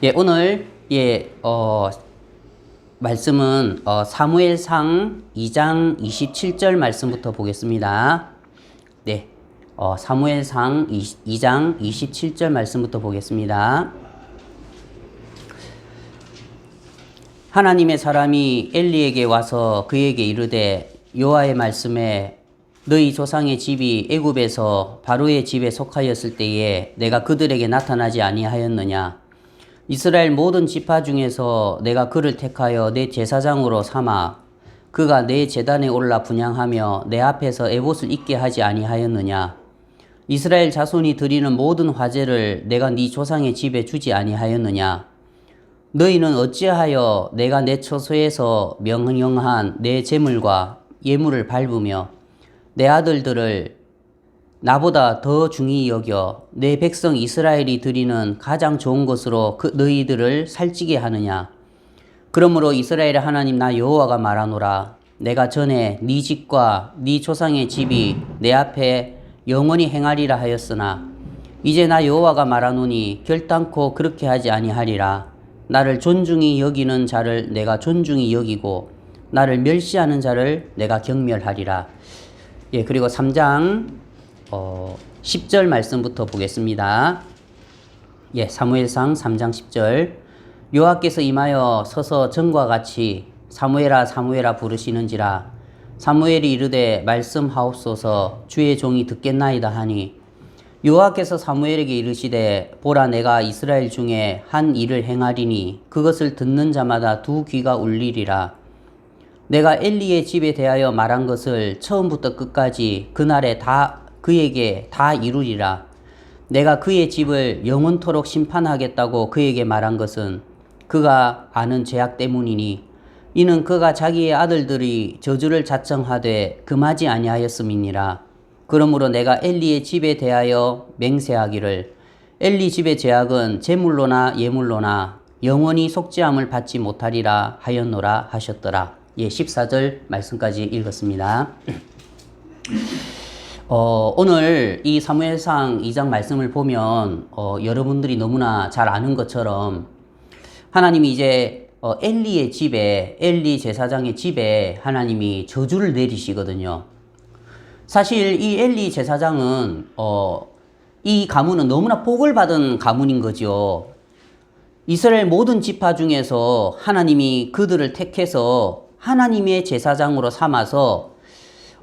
예, 오늘 말씀은 사무엘상 2장 27절 말씀부터 보겠습니다. 네, 사무엘상 2장 27절 말씀부터 보겠습니다. 하나님의 사람이 엘리에게 와서 그에게 이르되 여호와의 말씀에 너희 조상의 집이 애굽에서 바로의 집에 속하였을 때에 내가 그들에게 나타나지 아니하였느냐? 이스라엘 모든 지파 중에서 내가 그를 택하여 내 제사장으로 삼아 그가 내 제단에 올라 분향하며 내 앞에서 에봇을 입게 하지 아니하였느냐? 이스라엘 자손이 드리는 모든 화제를 내가 네 조상의 집에 주지 아니하였느냐? 너희는 어찌하여 내가 내 처소에서 명령한 내 제물과 예물을 밟으며 내 아들들을 나보다 더 중히 여겨 내 백성 이스라엘이 드리는 가장 좋은 것으로 너희들을 살찌게 하느냐? 그러므로 이스라엘의 하나님 나 여호와가 말하노라. 내가 전에 네 집과 네 조상의 집이 내 앞에 영원히 행하리라 하였으나 이제 나 여호와가 말하노니 결단코 그렇게 하지 아니하리라. 나를 존중히 여기는 자를 내가 존중히 여기고 나를 멸시하는 자를 내가 경멸하리라. 예, 그리고 3장 10절 말씀부터 보겠습니다. 예, 사무엘상 3장 10절. 여호와께서 임하여 서서 전과 같이 사무엘아 사무엘아 부르시는지라. 사무엘이 이르되 말씀하옵소서 주의 종이 듣겠나이다 하니 여호와께서 사무엘에게 이르시되 보라 내가 이스라엘 중에 한 일을 행하리니 그것을 듣는 자마다 두 귀가 울리리라. 내가 엘리의 집에 대하여 말한 것을 처음부터 끝까지 그날에 그에게 다 이루리라. 내가 그의 집을 영원토록 심판하겠다고 그에게 말한 것은 그가 아는 죄악 때문이니 이는 그가 자기의 아들들이 저주를 자청하되 금하지 아니하였음이니라. 그러므로 내가 엘리의 집에 대하여 맹세하기를 엘리 집의 죄악은 제물로나 예물로나 영원히 속죄함을 받지 못하리라 하였노라 하셨더라. 예, 14절 말씀까지 읽었습니다. 오늘 이 사무엘상 2장 말씀을 보면 여러분들이 너무나 잘 아는 것처럼 하나님이 이제 엘리의 집에 엘리 제사장의 집에 하나님이 저주를 내리시거든요. 사실 이 엘리 제사장은 이 가문은 너무나 복을 받은 가문인 거죠. 이스라엘 모든 지파 중에서 하나님이 그들을 택해서 하나님의 제사장으로 삼아서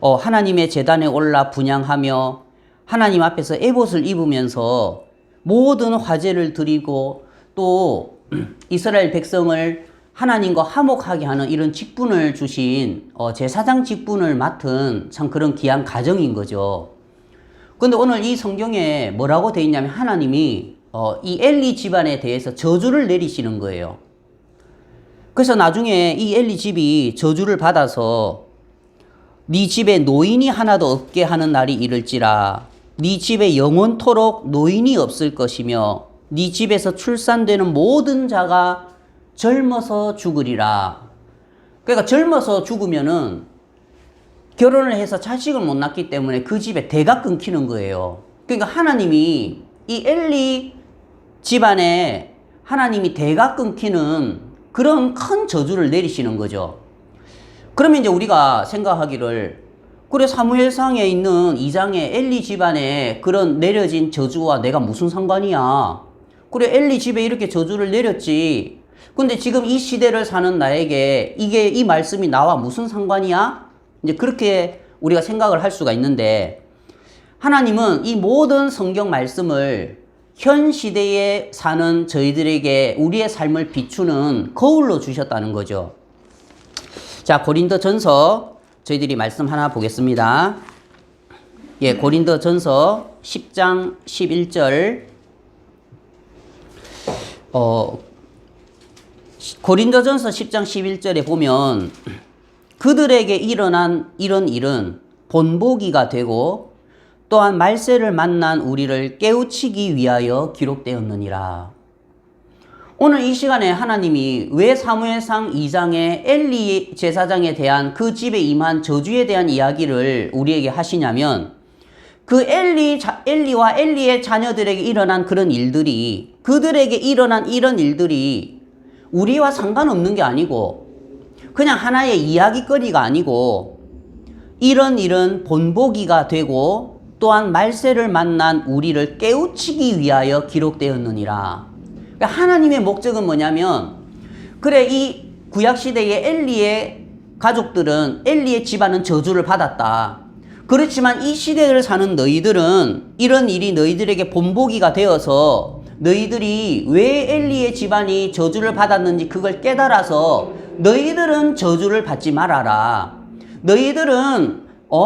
하나님의 제단에 올라 분향하며 하나님 앞에서 에봇을 입으면서 모든 화제를 드리고 또 이스라엘 백성을 하나님과 화목하게 하는 이런 직분을 주신 제사장 직분을 맡은 참 그런 귀한 가정인 거죠. 근데 오늘 이 성경에 뭐라고 되어 있냐면 하나님이 이 엘리 집안에 대해서 저주를 내리시는 거예요. 그래서 나중에 이 엘리 집이 저주를 받아서 네 집에 노인이 하나도 없게 하는 날이 이를지라. 네 집에 영원토록 노인이 없을 것이며 네 집에서 출산되는 모든 자가 젊어서 죽으리라. 그러니까 젊어서 죽으면은 결혼을 해서 자식을 못 낳기 때문에 그 집에 대가 끊기는 거예요. 그러니까 하나님이 이 엘리 집안에 하나님이 대가 끊기는 그런 큰 저주를 내리시는 거죠. 그러면 이제 우리가 생각하기를 그래 사무엘상에 있는 2장에 엘리 집안에 그런 내려진 저주와 내가 무슨 상관이야. 그래 엘리 집에 이렇게 저주를 내렸지. 근데 지금 이 시대를 사는 나에게 이 말씀이 나와 무슨 상관이야? 이제 그렇게 우리가 생각을 할 수가 있는데 하나님은 이 모든 성경 말씀을 현 시대에 사는 저희들에게 우리의 삶을 비추는 거울로 주셨다는 거죠. 자, 고린도전서 저희들이 말씀 하나 보겠습니다. 예, 고린도전서 10장 11절. 고린도전서 10장 11절에 보면 그들에게 일어난 이런 일은 본보기가 되고 또한 말세를 만난 우리를 깨우치기 위하여 기록되었느니라. 오늘 이 시간에 하나님이 왜 사무엘상 2장에 엘리 제사장에 대한 그 집에 임한 저주에 대한 이야기를 우리에게 하시냐면 그 엘리와 엘리의 자녀들에게 일어난 그런 일들이 그들에게 일어난 이런 일들이 우리와 상관없는 게 아니고 그냥 하나의 이야기거리가 아니고 이런 일은 본보기가 되고 또한 말세를 만난 우리를 깨우치기 위하여 기록되었느니라. 그러니까 하나님의 목적은 뭐냐면, 그래, 이 구약시대의 엘리의 가족들은, 엘리의 집안은 저주를 받았다. 그렇지만 이 시대를 사는 너희들은 이런 일이 너희들에게 본보기가 되어서 너희들이 왜 엘리의 집안이 저주를 받았는지 그걸 깨달아서 너희들은 저주를 받지 말아라. 너희들은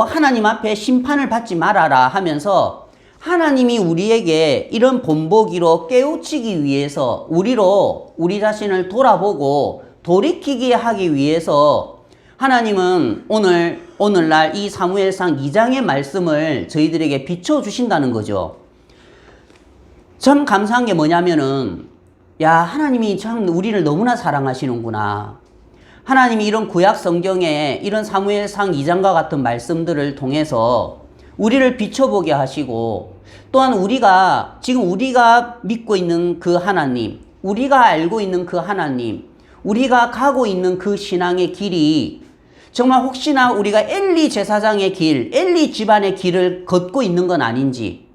하나님 앞에 심판을 받지 말아라 하면서 하나님이 우리에게 이런 본보기로 깨우치기 위해서 우리 자신을 돌아보고 돌이키게 하기 위해서 하나님은 오늘날 이 사무엘상 2장의 말씀을 저희들에게 비춰주신다는 거죠. 참 감사한 게 뭐냐면은, 야, 하나님이 참 우리를 너무나 사랑하시는구나. 하나님이 이런 구약 성경에 이런 사무엘상 2장과 같은 말씀들을 통해서 우리를 비춰보게 하시고, 또한 지금 우리가 믿고 있는 그 하나님, 우리가 알고 있는 그 하나님, 우리가 가고 있는 그 신앙의 길이 정말 혹시나 우리가 엘리 제사장의 길, 엘리 집안의 길을 걷고 있는 건 아닌지.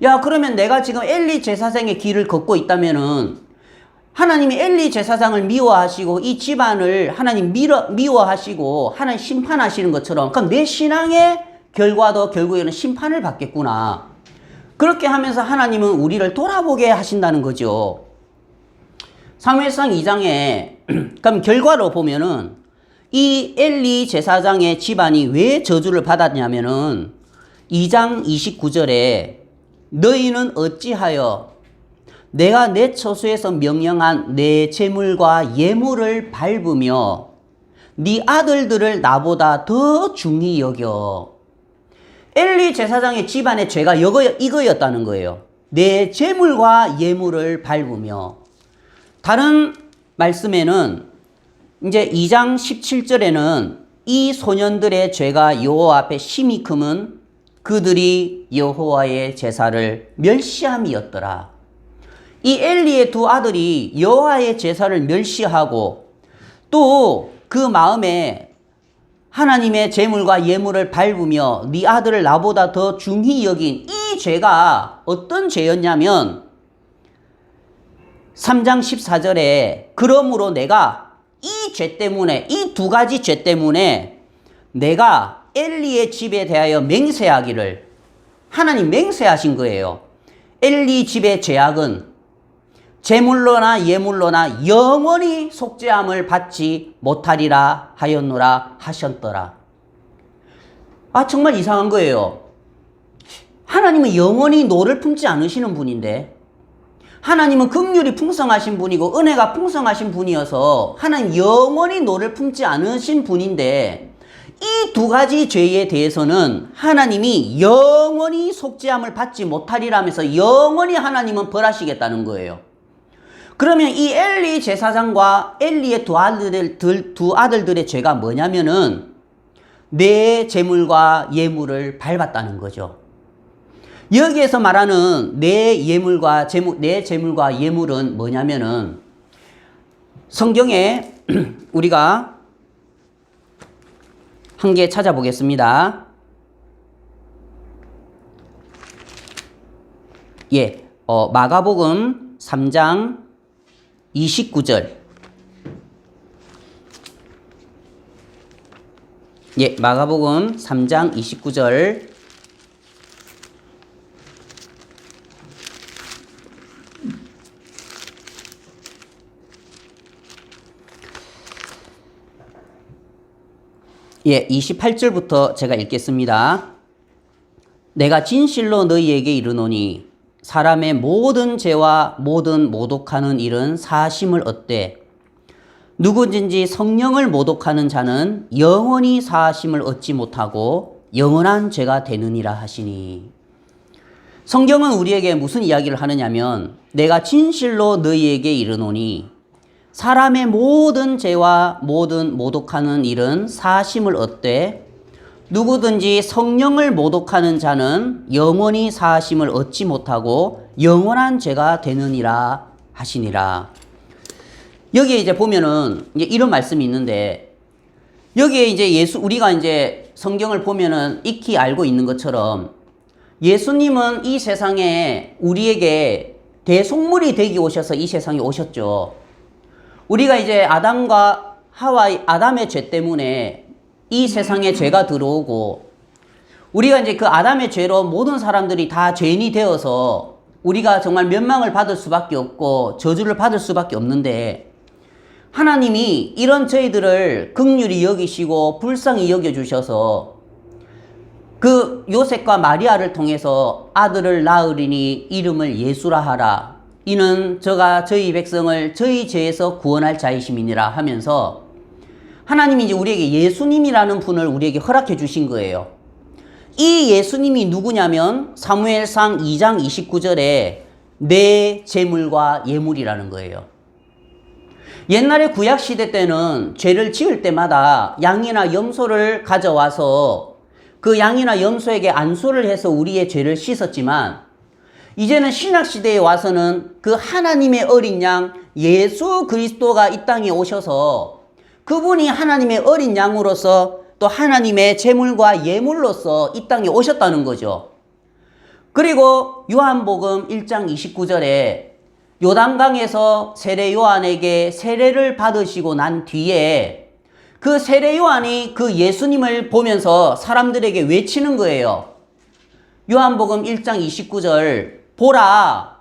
야, 그러면 내가 지금 엘리 제사장의 길을 걷고 있다면은 하나님이 엘리 제사장을 미워하시고 이 집안을 하나님 미워하시고 하나님 심판하시는 것처럼, 그럼 내 신앙의 결과도 결국에는 심판을 받겠구나. 그렇게 하면서 하나님은 우리를 돌아보게 하신다는 거죠. 사무엘상 2장에 그럼 결과로 보면은 이 엘리 제사장의 집안이 왜 저주를 받았냐면은 2장 29절에 너희는 어찌하여 내가 내 처소에서 명령한 내 재물과 예물을 밟으며 네 아들들을 나보다 더 중히 여겨. 엘리 제사장의 집안의 죄가 이거였다는 거예요. 내 재물과 예물을 밟으며. 다른 말씀에는 이제 2장 17절에는 이 소년들의 죄가 여호와 앞에 심히 크면 그들이 여호와의 제사를 멸시함이었더라. 이 엘리의 두 아들이 여호와의 제사를 멸시하고 또 그 마음에 하나님의 제물과 예물을 밟으며 네 아들을 나보다 더 중히 여긴 이 죄가 어떤 죄였냐면 3장 14절에 그러므로 내가 이 죄 때문에, 이 두 가지 죄 때문에 내가 엘리의 집에 대하여 맹세하기를, 하나님 맹세하신 거예요. 엘리 집의 죄악은 제물로나 예물로나 영원히 속죄함을 받지 못하리라 하였노라 하셨더라. 아, 정말 이상한 거예요. 하나님은 영원히 노를 품지 않으시는 분인데, 하나님은 긍휼이 풍성하신 분이고 은혜가 풍성하신 분이어서 하나님 영원히 노를 품지 않으신 분인데, 이 두 가지 죄에 대해서는 하나님이 영원히 속죄함을 받지 못하리라면서 영원히 하나님은 벌하시겠다는 거예요. 그러면 이 엘리 제사장과 엘리의 두 아들들의 죄가 뭐냐면은 내 재물과 예물을 밟았다는 거죠. 여기에서 말하는 내 재물과 예물은 뭐냐면은 성경에 우리가 한 개 찾아보겠습니다. 마가복음 3장 29절. 마가복음 3장 29절. 예, 28절부터 제가 읽겠습니다. 내가 진실로 너희에게 이르노니 사람의 모든 죄와 모든 모독하는 일은 사하심을 얻되 누구든지 성령을 모독하는 자는 영원히 사하심을 얻지 못하고 영원한 죄가 되느니라 하시니. 성경은 우리에게 무슨 이야기를 하느냐면 내가 진실로 너희에게 이르노니 사람의 모든 죄와 모든 모독하는 일은 사하심을 얻되 누구든지 성령을 모독하는 자는 영원히 사하심을 얻지 못하고 영원한 죄가 되느니라 하시니라. 여기에 이제 보면은 이제 이런 말씀이 있는데, 여기에 이제 우리가 이제 성경을 보면은 익히 알고 있는 것처럼 예수님은 이 세상에 우리에게 대속물이 되기 오셔서 이 세상에 오셨죠. 우리가 이제 아담의 죄 때문에 이 세상에 죄가 들어오고, 우리가 이제 그 아담의 죄로 모든 사람들이 다 죄인이 되어서 우리가 정말 멸망을 받을 수밖에 없고 저주를 받을 수밖에 없는데, 하나님이 이런 저희들을 긍휼히 여기시고 불쌍히 여겨주셔서 그 요셉과 마리아를 통해서 아들을 낳으리니 이름을 예수라 하라. 이는 저가 저희 백성을 저희 죄에서 구원할 자이심이니라 하면서 하나님이 이제 우리에게 예수님이라는 분을 우리에게 허락해 주신 거예요. 이 예수님이 누구냐면 사무엘상 2장 29절에 내 제물과 예물이라는 거예요. 옛날에 구약시대 때는 죄를 지을 때마다 양이나 염소를 가져와서 그 양이나 염소에게 안수를 해서 우리의 죄를 씻었지만, 이제는 신약시대에 와서는 그 하나님의 어린 양 예수 그리스도가 이 땅에 오셔서 그분이 하나님의 어린 양으로서 또 하나님의 제물과 예물로서 이 땅에 오셨다는 거죠. 그리고 요한복음 1장 29절에 요단강에서 세례 요한에게 세례를 받으시고 난 뒤에 그 세례 요한이 그 예수님을 보면서 사람들에게 외치는 거예요. 요한복음 1장 29절, 보라,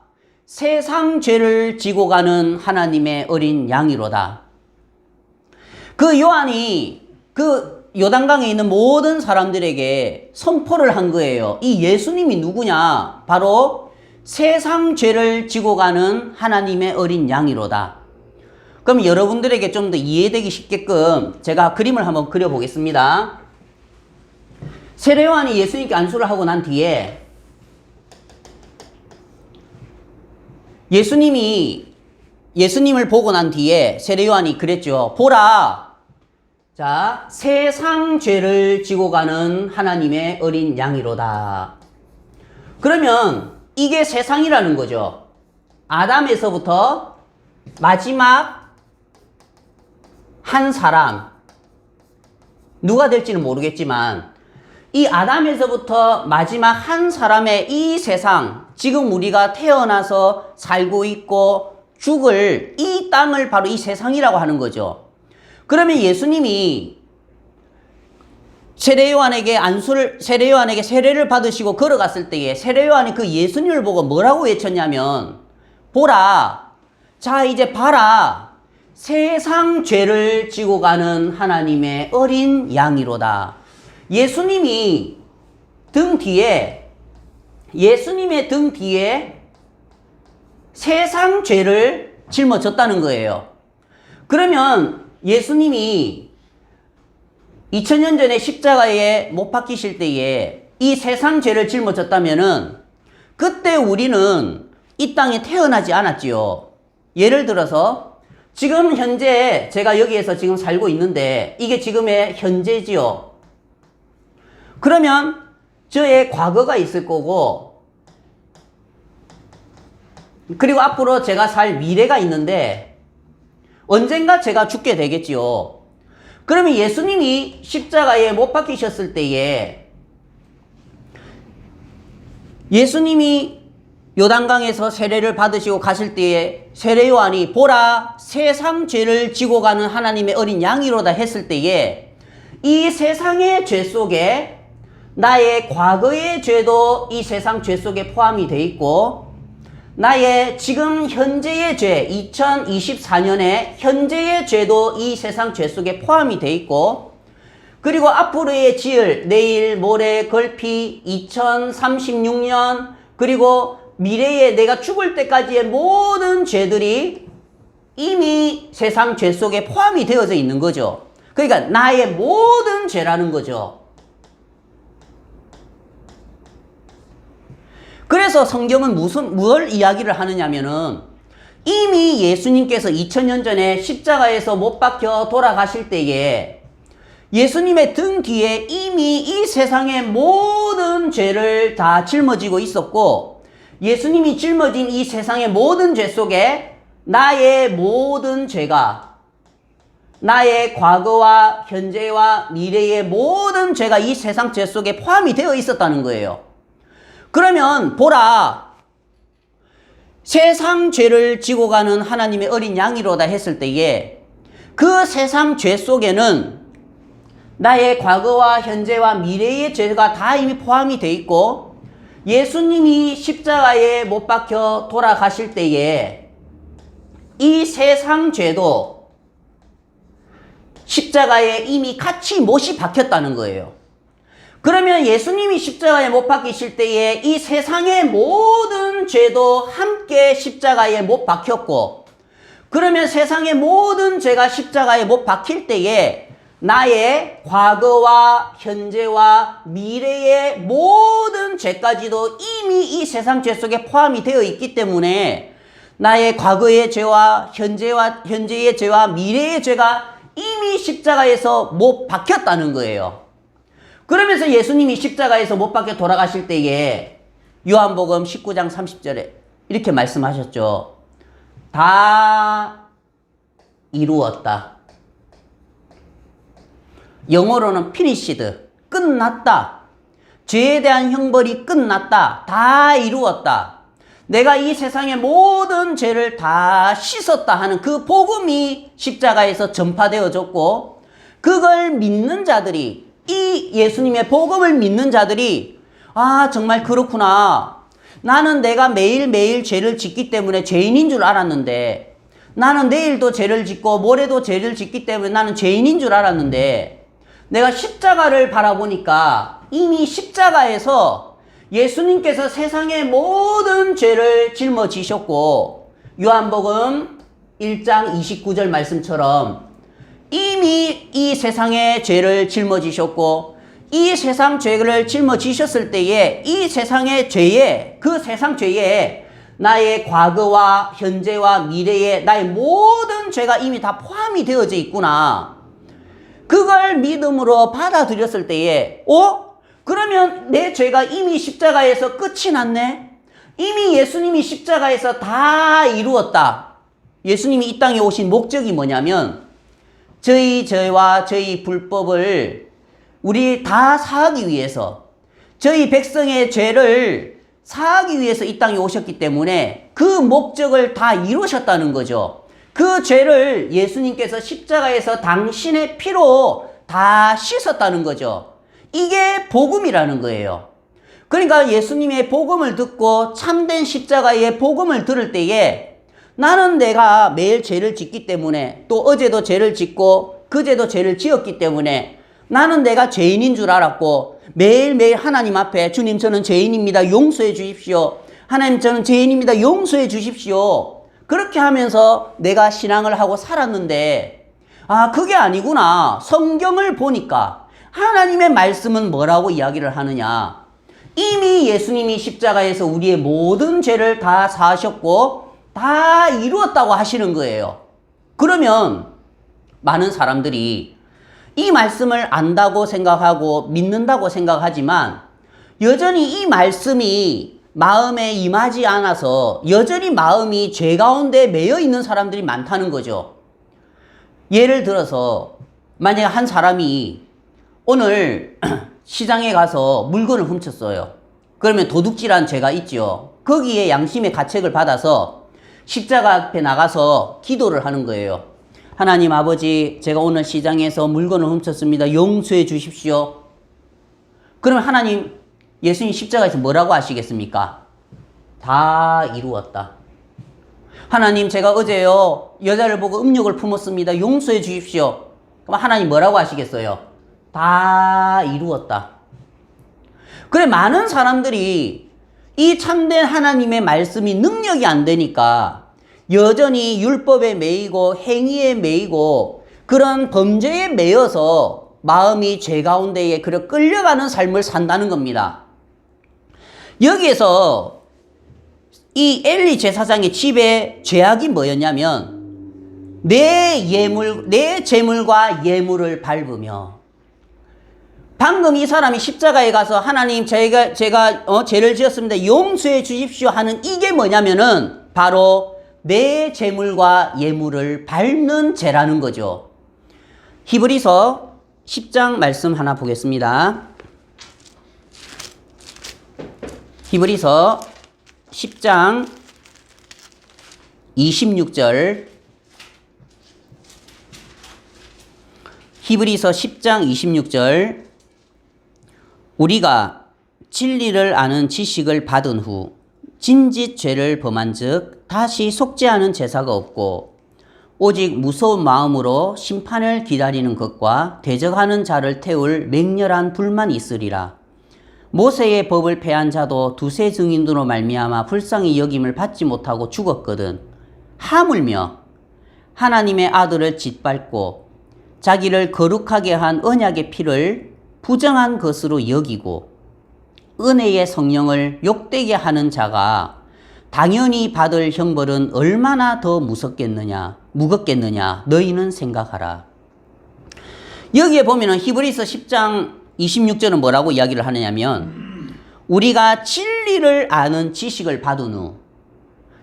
세상 죄를 지고 가는 하나님의 어린 양이로다. 그 요한이 그 요단강에 있는 모든 사람들에게 선포를 한 거예요. 이 예수님이 누구냐? 바로 세상 죄를 지고 가는 하나님의 어린 양이로다. 그럼 여러분들에게 좀 더 이해되기 쉽게끔 제가 그림을 한번 그려보겠습니다. 세례 요한이 예수님께 안수를 하고 난 뒤에 예수님을 보고 난 뒤에 세례 요한이 그랬죠. 보라, 자, 세상 죄를 지고 가는 하나님의 어린 양이로다. 그러면 이게 세상이라는 거죠. 아담에서부터 마지막 한 사람, 누가 될지는 모르겠지만 이 아담에서부터 마지막 한 사람의 이 세상, 지금 우리가 태어나서 살고 있고 죽을 이 땅을 바로 이 세상이라고 하는 거죠. 그러면 예수님이 세례 요한에게 세례를 받으시고 걸어갔을 때에 세례 요한이 그 예수님을 보고 뭐라고 외쳤냐면, 보라, 자 이제 봐라, 세상 죄를 지고 가는 하나님의 어린 양이로다. 예수님의 등 뒤에 세상 죄를 짊어졌다는 거예요. 그러면 예수님이 2000년 전에 십자가에 못 박히실 때에 이 세상 죄를 짊어졌다면은 그때 우리는 이 땅에 태어나지 않았지요. 예를 들어서 지금 현재 제가 여기에서 지금 살고 있는데 이게 지금의 현재지요. 그러면 저의 과거가 있을 거고, 그리고 앞으로 제가 살 미래가 있는데 언젠가 제가 죽게 되겠지요. 그러면 예수님이 십자가에 못 박히셨을 때에 예수님이 요단강에서 세례를 받으시고 가실 때에 세례 요한이 보라, 세상 죄를 지고 가는 하나님의 어린 양이로다 했을 때에 이 세상의 죄 속에 나의 과거의 죄도 이 세상 죄 속에 포함이 돼 있고, 나의 지금 현재의 죄, 2024년의 현재의 죄도 이 세상 죄 속에 포함이 돼 있고, 그리고 앞으로의 지을 내일, 모레, 걸피, 2036년, 그리고 미래에 내가 죽을 때까지의 모든 죄들이 이미 세상 죄 속에 포함이 되어져 있는 거죠. 그러니까 나의 모든 죄라는 거죠. 그래서 성경은 뭘 이야기를 하느냐면은 이미 예수님께서 2000년 전에 십자가에서 못 박혀 돌아가실 때에 예수님의 등 뒤에 이미 이 세상의 모든 죄를 다 짊어지고 있었고, 예수님이 짊어진 이 세상의 모든 죄 속에 나의 모든 죄가, 나의 과거와 현재와 미래의 모든 죄가 이 세상 죄 속에 포함이 되어 있었다는 거예요. 그러면 보라, 세상 죄를 지고 가는 하나님의 어린 양이로다 했을 때에 그 세상 죄 속에는 나의 과거와 현재와 미래의 죄가 다 이미 포함이 되어 있고, 예수님이 십자가에 못 박혀 돌아가실 때에 이 세상 죄도 십자가에 이미 같이 못이 박혔다는 거예요. 그러면 예수님이 십자가에 못 박히실 때에 이 세상의 모든 죄도 함께 십자가에 못 박혔고, 그러면 세상의 모든 죄가 십자가에 못 박힐 때에 나의 과거와 현재와 미래의 모든 죄까지도 이미 이 세상 죄 속에 포함이 되어 있기 때문에 나의 과거의 죄와 현재의 죄와 미래의 죄가 이미 십자가에서 못 박혔다는 거예요. 그러면서 예수님이 십자가에서 못 박혀 돌아가실 때에 요한복음 19장 30절에 이렇게 말씀하셨죠. 다 이루었다. 영어로는 finished, 끝났다. 죄에 대한 형벌이 끝났다. 다 이루었다. 내가 이 세상의 모든 죄를 다 씻었다 하는 그 복음이 십자가에서 전파되어졌고, 그걸 믿는 자들이, 이 예수님의 복음을 믿는 자들이, 아, 정말 그렇구나. 나는 내가 매일매일 죄를 짓기 때문에 죄인인 줄 알았는데, 나는 내일도 죄를 짓고 모레도 죄를 짓기 때문에 나는 죄인인 줄 알았는데, 내가 십자가를 바라보니까 이미 십자가에서 예수님께서 세상의 모든 죄를 짊어지셨고, 요한복음 1장 29절 말씀처럼 이미 이 세상의 죄를 짊어지셨고, 이 세상 죄를 짊어지셨을 때에 이 세상의 죄에, 그 세상 죄에 나의 과거와 현재와 미래의 나의 모든 죄가 이미 다 포함이 되어져 있구나. 그걸 믿음으로 받아들였을 때에, 그러면 내 죄가 이미 십자가에서 끝이 났네? 이미 예수님이 십자가에서 다 이루었다. 예수님이 이 땅에 오신 목적이 뭐냐면, 저희 죄와 저희 불법을 우리 다 사하기 위해서, 저희 백성의 죄를 사하기 위해서 이 땅에 오셨기 때문에 그 목적을 다 이루셨다는 거죠. 그 죄를 예수님께서 십자가에서 당신의 피로 다 씻었다는 거죠. 이게 복음이라는 거예요. 그러니까 예수님의 복음을 듣고 참된 십자가의 복음을 들을 때에 나는 내가 매일 죄를 짓기 때문에, 또 어제도 죄를 짓고 그제도 죄를 지었기 때문에 나는 내가 죄인인 줄 알았고, 매일매일 하나님 앞에 주님 저는 죄인입니다. 용서해 주십시오. 하나님 저는 죄인입니다. 용서해 주십시오. 그렇게 하면서 내가 신앙을 하고 살았는데, 아, 그게 아니구나. 성경을 보니까 하나님의 말씀은 뭐라고 이야기를 하느냐. 이미 예수님이 십자가에서 우리의 모든 죄를 다 사하셨고 다 이루었다고 하시는 거예요. 그러면 많은 사람들이 이 말씀을 안다고 생각하고 믿는다고 생각하지만 여전히 이 말씀이 마음에 임하지 않아서 여전히 마음이 죄 가운데 매여 있는 사람들이 많다는 거죠. 예를 들어서 만약에 한 사람이 오늘 시장에 가서 물건을 훔쳤어요. 그러면 도둑질한 죄가 있죠. 거기에 양심의 가책을 받아서 십자가 앞에 나가서 기도를 하는 거예요. 하나님 아버지, 제가 오늘 시장에서 물건을 훔쳤습니다. 용서해 주십시오. 그러면 하나님, 예수님 십자가에서 뭐라고 하시겠습니까? 다 이루었다. 하나님, 제가 어제요 여자를 보고 음욕을 품었습니다. 용서해 주십시오. 그럼 하나님 뭐라고 하시겠어요? 다 이루었다. 그래, 많은 사람들이 이 참된 하나님의 말씀이 능력이 안 되니까 여전히 율법에 매이고 행위에 매이고 그런 범죄에 매여서 마음이 죄 가운데에 그래 끌려가는 삶을 산다는 겁니다. 여기에서 이 엘리 제사장의 집의 죄악이 뭐였냐면 내 재물과 예물을 밟으며 방금 이 사람이 십자가에 가서 하나님 제가 죄를 지었습니다. 용서해 주십시오 하는 이게 뭐냐면은 바로 내 재물과 예물을 밟는 죄라는 거죠. 히브리서 10장 말씀 하나 보겠습니다. 히브리서 10장 26절. 히브리서 10장 26절. 우리가 진리를 아는 지식을 받은 후 진짓 죄를 범한즉 다시 속죄하는 제사가 없고 오직 무서운 마음으로 심판을 기다리는 것과 대적하는 자를 태울 맹렬한 불만이 있으리라. 모세의 법을 패한 자도 두세 증인으로 말미암아 불쌍히 여김을 받지 못하고 죽었거든. 하물며 하나님의 아들을 짓밟고 자기를 거룩하게 한 언약의 피를 부정한 것으로 여기고 은혜의 성령을 욕되게 하는 자가 당연히 받을 형벌은 얼마나 더 무겁겠느냐 너희는 생각하라. 여기에 보면은 히브리서 10장 26절은 뭐라고 이야기를 하느냐면 우리가 진리를 아는 지식을 받은 후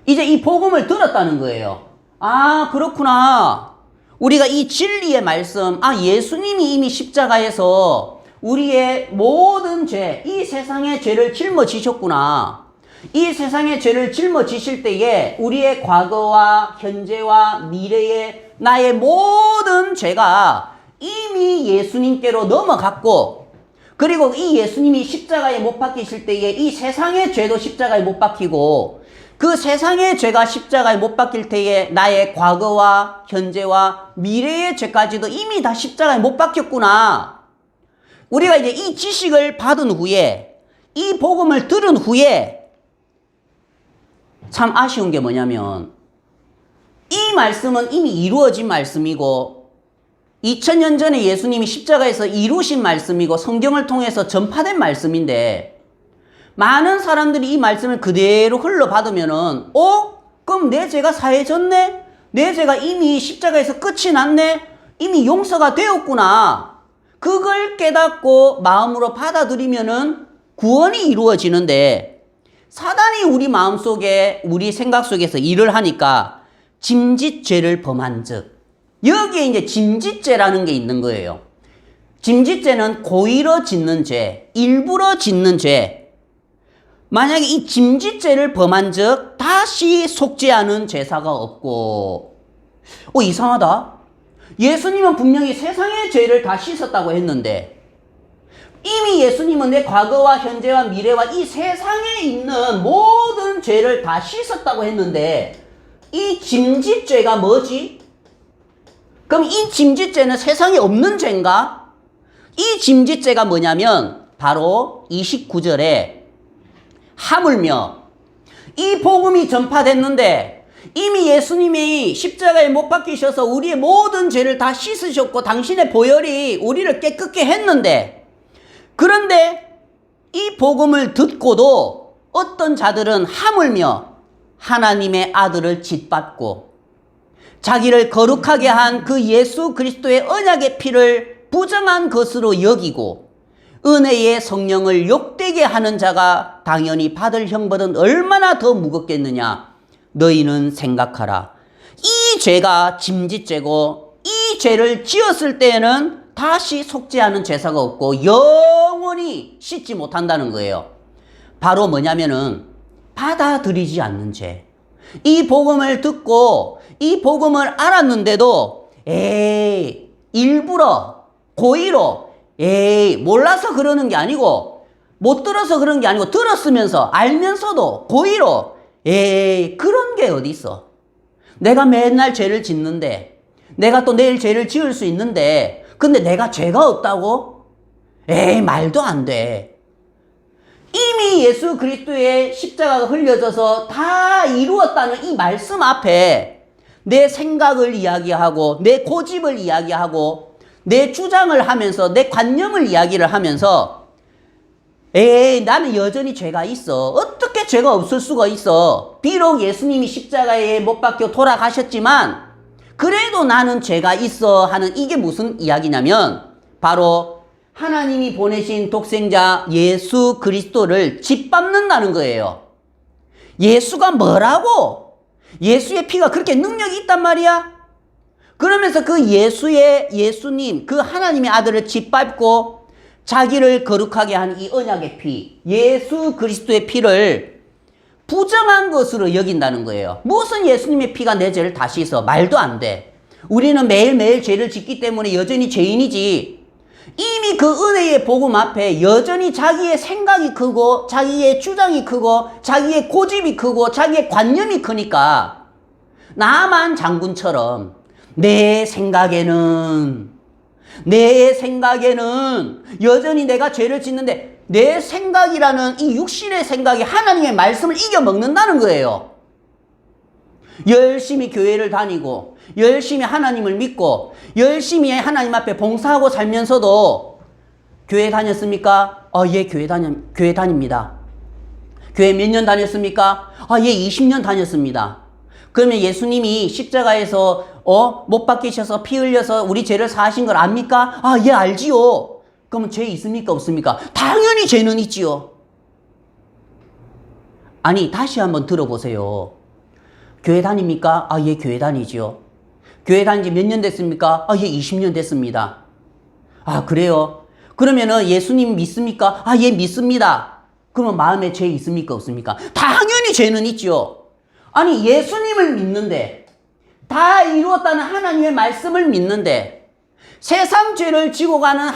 이제 이 복음을 들었다는 거예요. 아, 그렇구나. 우리가 이 진리의 말씀, 예수님이 이미 십자가에서 우리의 모든 죄, 이 세상의 죄를 짊어지셨구나. 이 세상의 죄를 짊어지실 때에 우리의 과거와 현재와 미래의 나의 모든 죄가 이미 예수님께로 넘어갔고, 그리고 이 예수님이 십자가에 못 박히실 때에 이 세상의 죄도 십자가에 못 박히고, 그 세상의 죄가 십자가에 못 박힐 때에 나의 과거와 현재와 미래의 죄까지도 이미 다 십자가에 못 박혔구나. 우리가 이제 이 지식을 받은 후에, 이 복음을 들은 후에 참 아쉬운 게 뭐냐면 이 말씀은 이미 이루어진 말씀이고 2000년 전에 예수님이 십자가에서 이루신 말씀이고 성경을 통해서 전파된 말씀인데 많은 사람들이 이 말씀을 그대로 흘러받으면은 그럼 내 죄가 사해졌네? 내 죄가 이미 십자가에서 끝이 났네? 이미 용서가 되었구나. 그걸 깨닫고 마음으로 받아들이면은 구원이 이루어지는데 사단이 우리 마음속에 우리 생각 속에서 일을 하니까 짐짓죄를 범한 즉 여기에 이제 짐짓죄라는 게 있는 거예요. 짐짓죄는 고의로 짓는 죄, 일부러 짓는 죄. 만약에 이 짐짓죄를 범한 즉 다시 속죄하는 제사가 없고 이상하다. 예수님은 분명히 세상의 죄를 다 씻었다고 했는데 이미 예수님은 내 과거와 현재와 미래와 이 세상에 있는 모든 죄를 다 씻었다고 했는데 이 짐짓죄가 뭐지? 그럼 이 짐짓죄는 세상에 없는 죄인가? 이 짐짓죄가 뭐냐면 바로 29절에 하물며 이 복음이 전파됐는데 이미 예수님이 십자가에 못 박히셔서 우리의 모든 죄를 다 씻으셨고 당신의 보혈이 우리를 깨끗게 했는데 그런데 이 복음을 듣고도 어떤 자들은 하물며 하나님의 아들을 짓밟고 자기를 거룩하게 한 그 예수 그리스도의 언약의 피를 부정한 것으로 여기고 은혜의 성령을 욕되게 하는 자가 당연히 받을 형벌은 얼마나 더 무겁겠느냐 너희는 생각하라. 이 죄가 짐짓죄고 이 죄를 지었을 때에는 다시 속죄하는 제사가 없고 영원히 씻지 못한다는 거예요. 바로 뭐냐면은 받아들이지 않는 죄. 이 복음을 듣고 이 복음을 알았는데도 일부러 고의로 몰라서 그러는 게 아니고 못 들어서 그런 게 아니고 들었으면서 알면서도 고의로 그런 게 어디 있어. 내가 맨날 죄를 짓는데 내가 또 내일 죄를 지을 수 있는데 근데 내가 죄가 없다고? 말도 안 돼. 이미 예수 그리스도의 십자가가 흘려져서 다 이루었다는 이 말씀 앞에 내 생각을 이야기하고 내 고집을 이야기하고 내 주장을 하면서 내 관념을 이야기를 하면서 나는 여전히 죄가 있어. 어떻게 죄가 없을 수가 있어. 비록 예수님이 십자가에 못 박혀 돌아가셨지만 그래도 나는 죄가 있어 하는 이게 무슨 이야기냐면 바로 하나님이 보내신 독생자 예수 그리스도를 짓밟는다는 거예요. 예수가 뭐라고? 예수의 피가 그렇게 능력이 있단 말이야? 그러면서 그 예수님, 그 하나님의 아들을 짓밟고 자기를 거룩하게 한 이 언약의 피, 예수 그리스도의 피를 부정한 것으로 여긴다는 거예요. 무슨 예수님의 피가 내 죄를 다 씻어? 말도 안 돼. 우리는 매일매일 죄를 짓기 때문에 여전히 죄인이지. 이미 그 은혜의 복음 앞에 여전히 자기의 생각이 크고 자기의 주장이 크고 자기의 고집이 크고 자기의 관념이 크니까 나만 장군처럼 내 생각에는 여전히 내가 죄를 짓는데 내 생각이라는 이 육신의 생각이 하나님의 말씀을 이겨먹는다는 거예요. 열심히 교회를 다니고 열심히 하나님을 믿고 열심히 하나님 앞에 봉사하고 살면서도 교회 다녔습니까? 예, 교회 다닙니다. 교회 몇 년 다녔습니까? 예, 20년 다녔습니다. 그러면 예수님이 십자가에서 못 박히셔서 피 흘려서 우리 죄를 사하신 걸 압니까? 예, 알지요. 그러면 죄 있습니까? 없습니까? 당연히 죄는 있지요. 아니, 다시 한번 들어보세요. 교회 다닙니까? 예, 교회 다니지요. 교회 다닌 지 몇 년 됐습니까? 예, 20년 됐습니다. 그래요? 그러면은 예수님 믿습니까? 예, 믿습니다. 그러면 마음에 죄 있습니까? 없습니까? 당연히 죄는 있죠. 아니, 예수님을 믿는데, 다 이루었다는 하나님의 말씀을 믿는데, 세상 죄를 지고 가는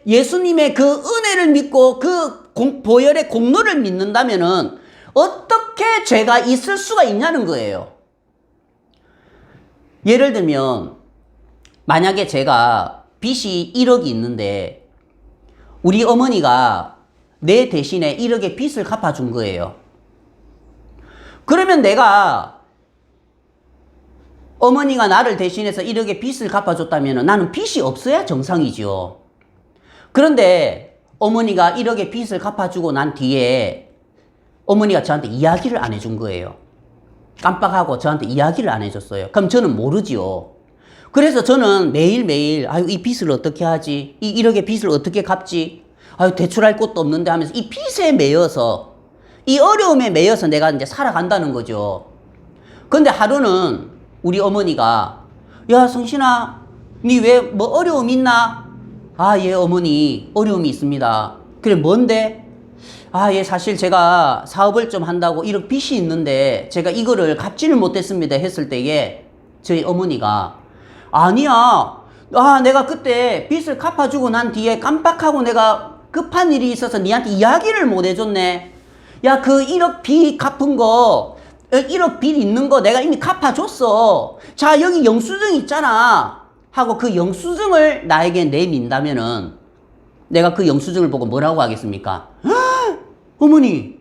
예수님의 그 은혜를 믿고 그 보혈의 공로를 믿는다면은 어떻게 죄가 있을 수가 있냐는 거예요. 예를 들면 만약에 제가 빚이 1억이 있는데 우리 어머니가 내 대신에 1억의 빚을 갚아준 거예요. 그러면 내가 어머니가 나를 대신해서 1억의 빚을 갚아줬다면 나는 빚이 없어야 정상이죠. 그런데 어머니가 1억의 빚을 갚아주고 난 뒤에 어머니가 저한테 이야기를 안 해준 거예요. 깜빡하고 저한테 이야기를 안 해줬어요. 그럼 저는 모르지요. 그래서 저는 매일매일 이 빚을 어떻게 하지? 이 1억의 빚을 어떻게 갚지? 대출할 곳도 없는데 하면서 이 빚에 매여서 이 어려움에 매여서 내가 이제 살아간다는 거죠. 근데 하루는 우리 어머니가 야, 성신아, 니 왜 뭐 어려움 있나? 예, 어머니 어려움이 있습니다. 그래, 뭔데? 예, 사실 제가 사업을 좀 한다고 1억 빚이 있는데 제가 이거를 갚지를 못했습니다 했을 때에 저희 어머니가 아니야, 내가 그때 빚을 갚아주고 난 뒤에 깜빡하고 내가 급한 일이 있어서 니한테 이야기를 못 해줬네. 야, 그 1억 빚 갚은 거 1억 빚 있는 거 내가 이미 갚아줬어. 자, 여기 영수증 있잖아 하고 그 영수증을 나에게 내민다면은 내가 그 영수증을 보고 뭐라고 하겠습니까? 어머니,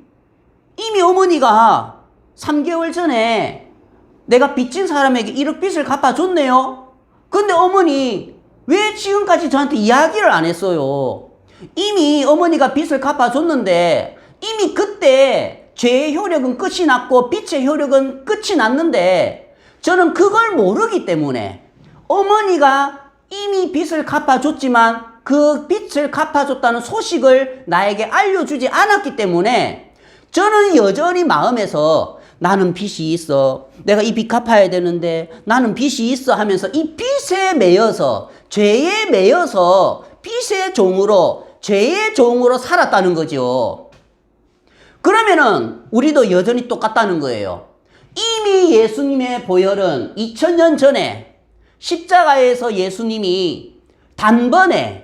이미 어머니가 3개월 전에 내가 빚진 사람에게 1억 빚을 갚아줬네요. 근데 어머니 왜 지금까지 저한테 이야기를 안 했어요? 이미 어머니가 빚을 갚아줬는데 이미 그때 죄의 효력은 끝이 났고 빚의 효력은 끝이 났는데 저는 그걸 모르기 때문에 어머니가 이미 빚을 갚아줬지만 그 빚을 갚아줬다는 소식을 나에게 알려주지 않았기 때문에 저는 여전히 마음에서 나는 빚이 있어. 내가 이 빚 갚아야 되는데 나는 빚이 있어 하면서 이 빚에 매여서 죄에 매여서 빚의 종으로 죄의 종으로 살았다는 거죠. 그러면은 우리도 여전히 똑같다는 거예요. 이미 예수님의 보혈은 2000년 전에 십자가에서 예수님이 단번에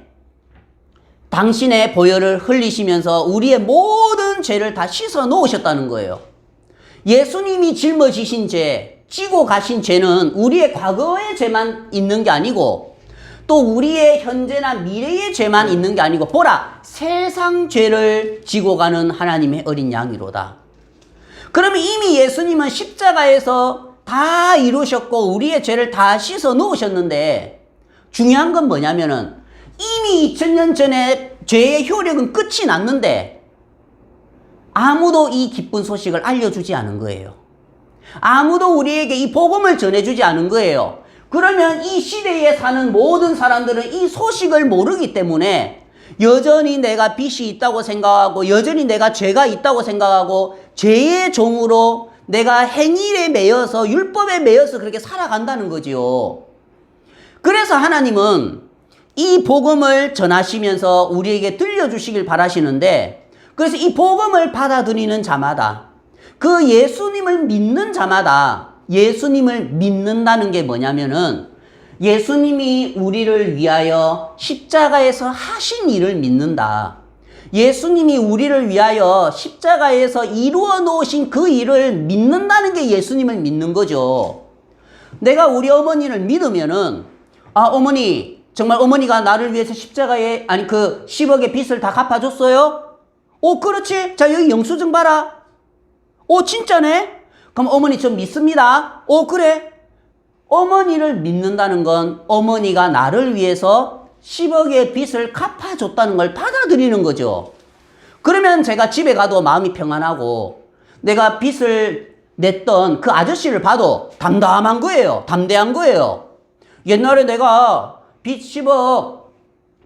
당신의 보혈을 흘리시면서 우리의 모든 죄를 다 씻어 놓으셨다는 거예요. 예수님이 짊어지신 죄, 지고 가신 죄는 우리의 과거의 죄만 있는 게 아니고 또 우리의 현재나 미래의 죄만 있는 게 아니고 보라, 세상 죄를 지고 가는 하나님의 어린 양이로다. 그러면 이미 예수님은 십자가에서 다 이루셨고 우리의 죄를 다 씻어 놓으셨는데 중요한 건 뭐냐면은 이미 2000년 전에 죄의 효력은 끝이 났는데 아무도 이 기쁜 소식을 알려주지 않은 거예요. 아무도 우리에게 이 복음을 전해주지 않은 거예요. 그러면 이 시대에 사는 모든 사람들은 이 소식을 모르기 때문에 여전히 내가 빚이 있다고 생각하고 여전히 내가 죄가 있다고 생각하고 죄의 종으로 내가 행위에 매여서 율법에 매여서 그렇게 살아간다는 거지요. 그래서 하나님은 이 복음을 전하시면서 우리에게 들려주시길 바라시는데, 그래서 이 복음을 받아들이는 자마다, 그 예수님을 믿는 자마다, 예수님을 믿는다는 게 뭐냐면은 예수님이 우리를 위하여 십자가에서 하신 일을 믿는다. 예수님이 우리를 위하여 십자가에서 이루어 놓으신 그 일을 믿는다는 게 예수님을 믿는 거죠. 내가 우리 어머니를 믿으면은, 아, 어머니, 정말 어머니가 나를 위해서 십자가에, 아니, 그 10억의 빚을 다 갚아줬어요? 오, 그렇지. 자, 여기 영수증 봐라. 오, 진짜네? 그럼 어머니 좀 믿습니다. 오, 그래. 어머니를 믿는다는 건 어머니가 나를 위해서 10억의 빚을 갚아줬다는 걸 받아들이는 거죠. 그러면 제가 집에 가도 마음이 평안하고, 내가 빚을 냈던 그 아저씨를 봐도 담담한 거예요. 담대한 거예요. 옛날에 내가 빚 10억,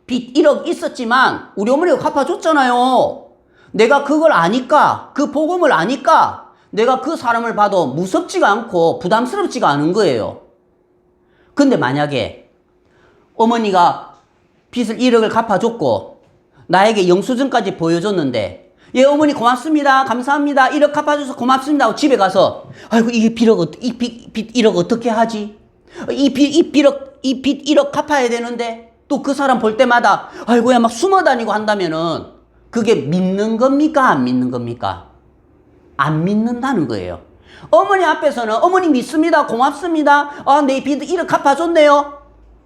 빚 1억 있었지만 우리 어머니가 갚아줬잖아요. 내가 그걸 아니까, 그 복음을 아니까 내가 그 사람을 봐도 무섭지가 않고 부담스럽지가 않은 거예요. 근데 만약에 어머니가 빚을 1억을 갚아줬고 나에게 영수증까지 보여줬는데, 예, 어머니 고맙습니다. 감사합니다. 1억 갚아줘서 고맙습니다 하고 집에 가서, 아이고, 이 빚 1억 어떻게 하지? 이 빚 1억 갚아야 되는데, 또 그 사람 볼 때마다 아이고야 막 숨어 다니고 한다면은 그게 믿는 겁니까? 안 믿는 겁니까? 안 믿는다는 거예요. 어머니 앞에서는 어머니 믿습니다. 고맙습니다. 아, 내 빚 1억 갚아줬네요.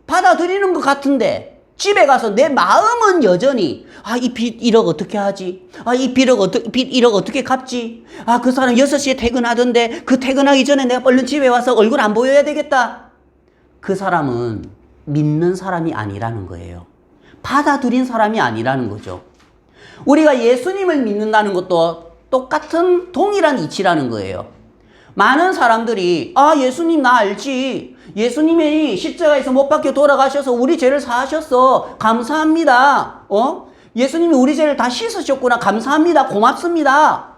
받아들이는 것 같은데 집에 가서 내 마음은 여전히, 아, 이 빚 1억 어떻게 하지? 아, 이 빚 1억 어떻게 갚지? 아, 그 사람 6시에 퇴근하던데 그 퇴근하기 전에 내가 얼른 집에 와서 얼굴 안 보여야 되겠다. 그 사람은 믿는 사람이 아니라는 거예요. 받아들인 사람이 아니라는 거죠. 우리가 예수님을 믿는다는 것도 똑같은 동일한 이치라는 거예요. 많은 사람들이, 아, 예수님 나 알지. 예수님이 십자가에서 못 박혀 돌아가셔서 우리 죄를 사하셨어. 감사합니다. 예수님이 우리 죄를 다 씻으셨구나. 감사합니다. 고맙습니다.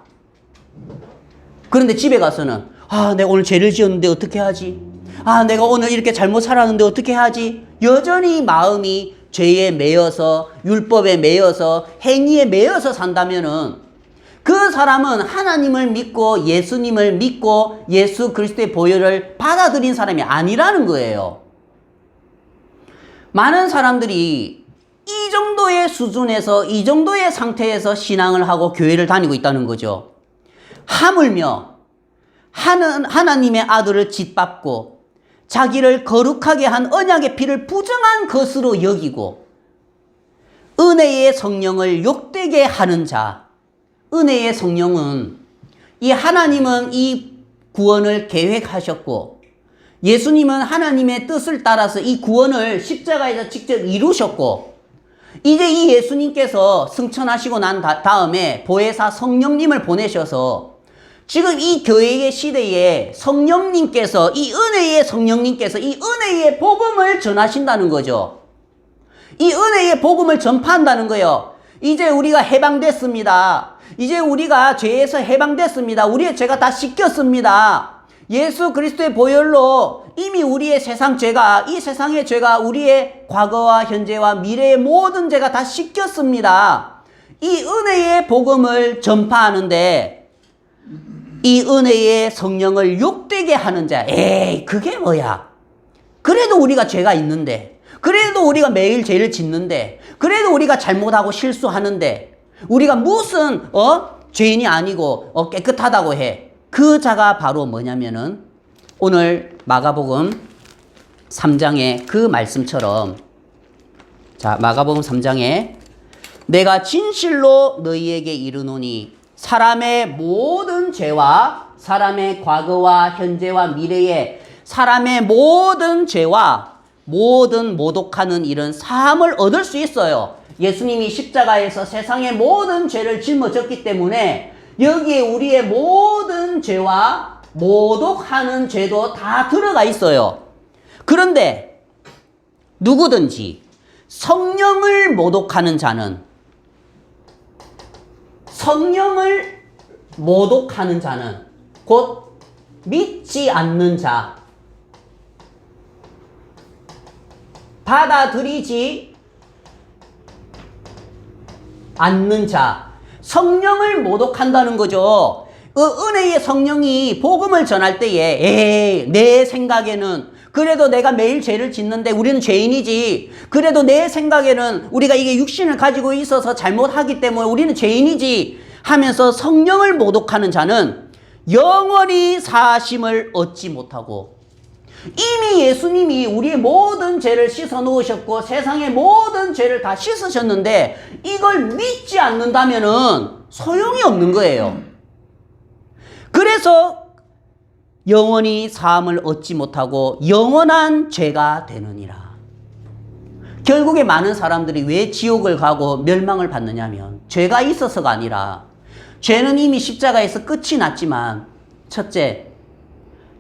그런데 집에 가서는, 아, 내가 오늘 죄를 지었는데 어떻게 하지? 아, 내가 오늘 이렇게 잘못 살았는데 어떻게 하지? 여전히 마음이 죄에 매여서, 율법에 매여서, 행위에 매여서 산다면은 그 사람은 하나님을 믿고 예수님을 믿고 예수 그리스도의 보혈을 받아들인 사람이 아니라는 거예요. 많은 사람들이 이 정도의 수준에서, 이 정도의 상태에서 신앙을 하고 교회를 다니고 있다는 거죠. 하물며 하나님의 아들을 짓밟고 자기를 거룩하게 한 언약의 피를 부정한 것으로 여기고 은혜의 성령을 욕되게 하는 자. 은혜의 성령은, 이 하나님은 이 구원을 계획하셨고 예수님은 하나님의 뜻을 따라서 이 구원을 십자가에서 직접 이루셨고, 이제 이 예수님께서 승천하시고 난 다음에 보혜사 성령님을 보내셔서 지금 이 교회의 시대에 성령님께서, 이 은혜의 성령님께서 이 은혜의 복음을 전하신다는 거죠. 이 은혜의 복음을 전파한다는 거예요. 이제 우리가 해방됐습니다. 이제 우리가 죄에서 해방됐습니다. 우리의 죄가 다 씻겼습니다. 예수 그리스도의 보혈로 이미 우리의 세상 죄가, 이 세상의 죄가, 우리의 과거와 현재와 미래의 모든 죄가 다 씻겼습니다. 이 은혜의 복음을 전파하는데 이 은혜의 성령을 욕되게 하는 자, 에이, 그게 뭐야? 그래도 우리가 죄가 있는데, 그래도 우리가 매일 죄를 짓는데, 그래도 우리가 잘못하고 실수하는데, 우리가 무슨 죄인이 아니고 깨끗하다고 해. 그 자가 바로 뭐냐면은 오늘 마가복음 3장의 그 말씀처럼, 자, 마가복음 3장에 내가 진실로 너희에게 이르노니 사람의 모든 죄와, 사람의 과거와 현재와 미래의 사람의 모든 죄와 모든 모독하는 일은 사함을 얻을 수 있어요. 예수님이 십자가에서 세상의 모든 죄를 짊어졌기 때문에 여기에 우리의 모든 죄와 모독하는 죄도 다 들어가 있어요. 그런데 누구든지 성령을 모독하는 자는 곧 믿지 않는 자, 받아들이지 않는 자, 성령을 모독한다는 거죠. 은혜의 성령이 복음을 전할 때에 내 생각에는 그래도 내가 매일 죄를 짓는데 우리는 죄인이지. 그래도 내 생각에는 우리가 이게 육신을 가지고 있어서 잘못하기 때문에 우리는 죄인이지 하면서 성령을 모독하는 자는 영원히 사심을 얻지 못하고, 이미 예수님이 우리의 모든 죄를 씻어 놓으셨고 세상의 모든 죄를 다 씻으셨는데 이걸 믿지 않는다면은 소용이 없는 거예요. 그래서 영원히 사함을 얻지 못하고 영원한 죄가 되느니라. 결국에 많은 사람들이 왜 지옥을 가고 멸망을 받느냐면 죄가 있어서가 아니라, 죄는 이미 십자가에서 끝이 났지만, 첫째,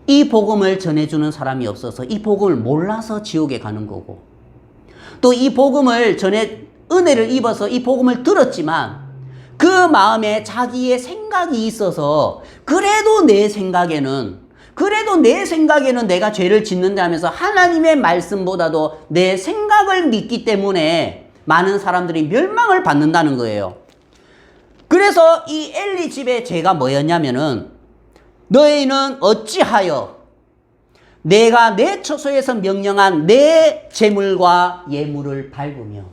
이 복음을 전해주는 사람이 없어서 이 복음을 몰라서 지옥에 가는 거고, 또 이 복음을 은혜를 입어서 이 복음을 들었지만 그 마음에 자기의 생각이 있어서 그래도 내 생각에는 내가 죄를 짓는다 하면서 하나님의 말씀보다도 내 생각을 믿기 때문에 많은 사람들이 멸망을 받는다는 거예요. 그래서 이 엘리 집의 죄가 뭐였냐면은, 너희는 어찌하여 내가 내 처소에서 명령한 내 제물과 예물을 밟으며,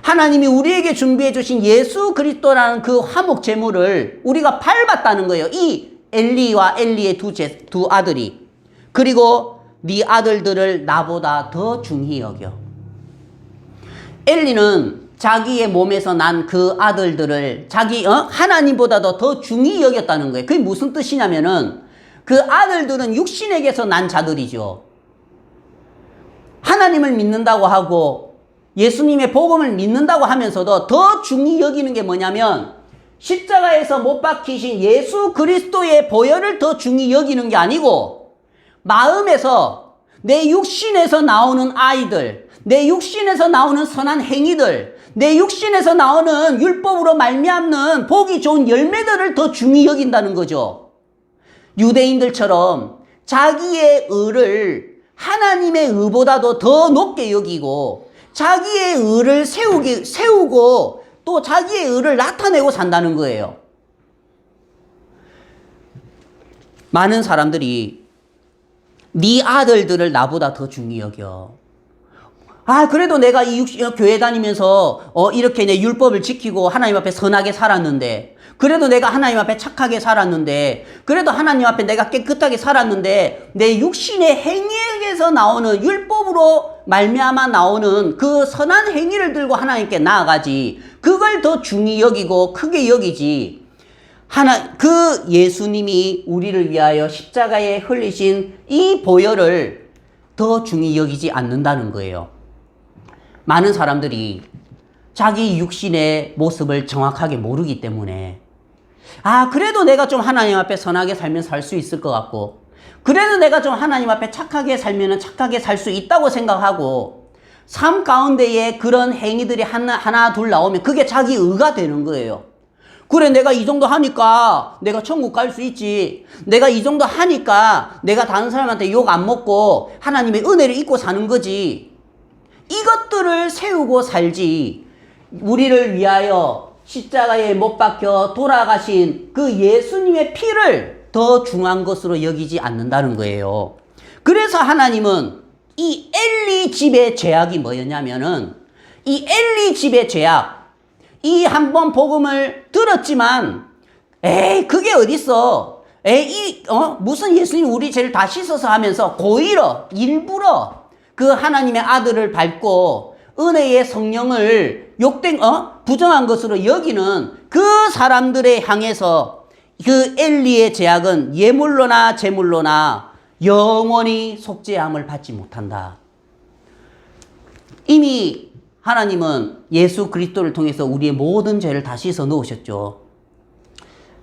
하나님이 우리에게 준비해 주신 예수 그리스도라는 그 화목 제물을 우리가 밟았다는 거예요. 이 엘리와 엘리의 두 아들이. 그리고 네 아들들을 나보다 더 중히 여겨. 엘리는 자기의 몸에서 난 그 아들들을 하나님보다도 더 중히 여겼다는 거예요. 그게 무슨 뜻이냐면은, 그 아들들은 육신에게서 난 자들이죠. 하나님을 믿는다고 하고 예수님의 복음을 믿는다고 하면서도 더 중히 여기는 게 뭐냐면, 십자가에서 못 박히신 예수 그리스도의 보혈을 더 중히 여기는 게 아니고, 마음에서 내 육신에서 나오는 아이들, 내 육신에서 나오는 선한 행위들, 내 육신에서 나오는 율법으로 말미암는 보기 좋은 열매들을 더 중히 여긴다는 거죠. 유대인들처럼 자기의 의를 하나님의 의보다도 더 높게 여기고 자기의 의를 세우고 또 자기의 의를 나타내고 산다는 거예요. 많은 사람들이 네 아들들을 나보다 더 중히 여겨. 그래도 내가 교회 다니면서 이렇게 내 율법을 지키고 하나님 앞에 선하게 살았는데, 그래도 내가 하나님 앞에 착하게 살았는데, 그래도 하나님 앞에 내가 깨끗하게 살았는데, 내 육신의 행위에서 나오는 율법으로 말미암아 나오는 그 선한 행위를 들고 하나님께 나아가지, 그걸 더 중히 여기고 크게 여기지, 그 예수님이 우리를 위하여 십자가에 흘리신 이 보혈을 더 중히 여기지 않는다는 거예요. 많은 사람들이 자기 육신의 모습을 정확하게 모르기 때문에, 그래도 내가 좀 하나님 앞에 선하게 살면 살 수 있을 것 같고, 그래도 내가 좀 하나님 앞에 착하게 살면 착하게 살 수 있다고 생각하고, 삶 가운데에 그런 행위들이 하나 둘 나오면 그게 자기 의가 되는 거예요. 그래, 내가 이 정도 하니까 내가 천국 갈 수 있지. 내가 이 정도 하니까 내가 다른 사람한테 욕 안 먹고 하나님의 은혜를 입고 사는 거지. 이것들을 세우고 살지, 우리를 위하여 십자가에 못 박혀 돌아가신 그 예수님의 피를 더 중요한 것으로 여기지 않는다는 거예요. 그래서 하나님은 이 엘리 집의 죄악이 뭐였냐면은, 이 엘리 집의 죄악, 이 한 번 복음을 들었지만 그게 어딨어, 무슨 예수님 우리 죄를 다 씻어서 하면서 일부러 그 하나님의 아들을 밟고 은혜의 성령을 부정한 것으로 여기는 그 사람들에 향해서 그 엘리의 죄악은 예물로나 제물로나 영원히 속죄함을 받지 못한다. 이미 하나님은 예수 그리스도를 통해서 우리의 모든 죄를 다 씻어 놓으셨죠.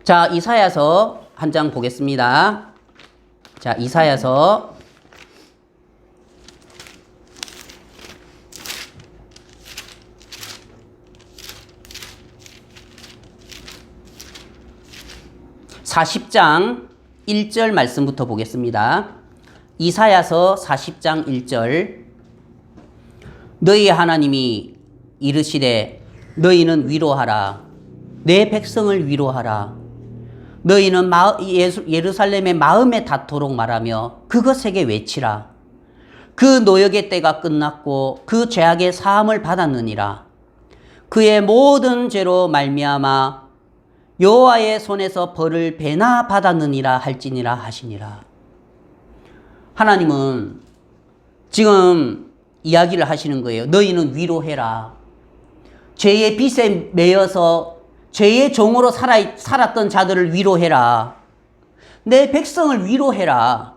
자, 이사야서 한 장 보겠습니다. 자, 이사야서 40장 1절 말씀부터 보겠습니다. 이사야서 40장 1절. 너희 하나님이 이르시되 너희는 위로하라. 내 백성을 위로하라. 너희는 예루살렘의 마음에 닿도록 말하며 그것에게 외치라. 그 노역의 때가 끝났고 그 죄악의 사함을 받았느니라. 그의 모든 죄로 말미암아 여호와의 손에서 벌을 배나 받았느니라 할지니라 하시니라. 하나님은 지금 이야기를 하시는 거예요. 너희는 위로해라. 죄의 빚에 매여서 죄의 종으로 살았던 자들을 위로해라. 내 백성을 위로해라.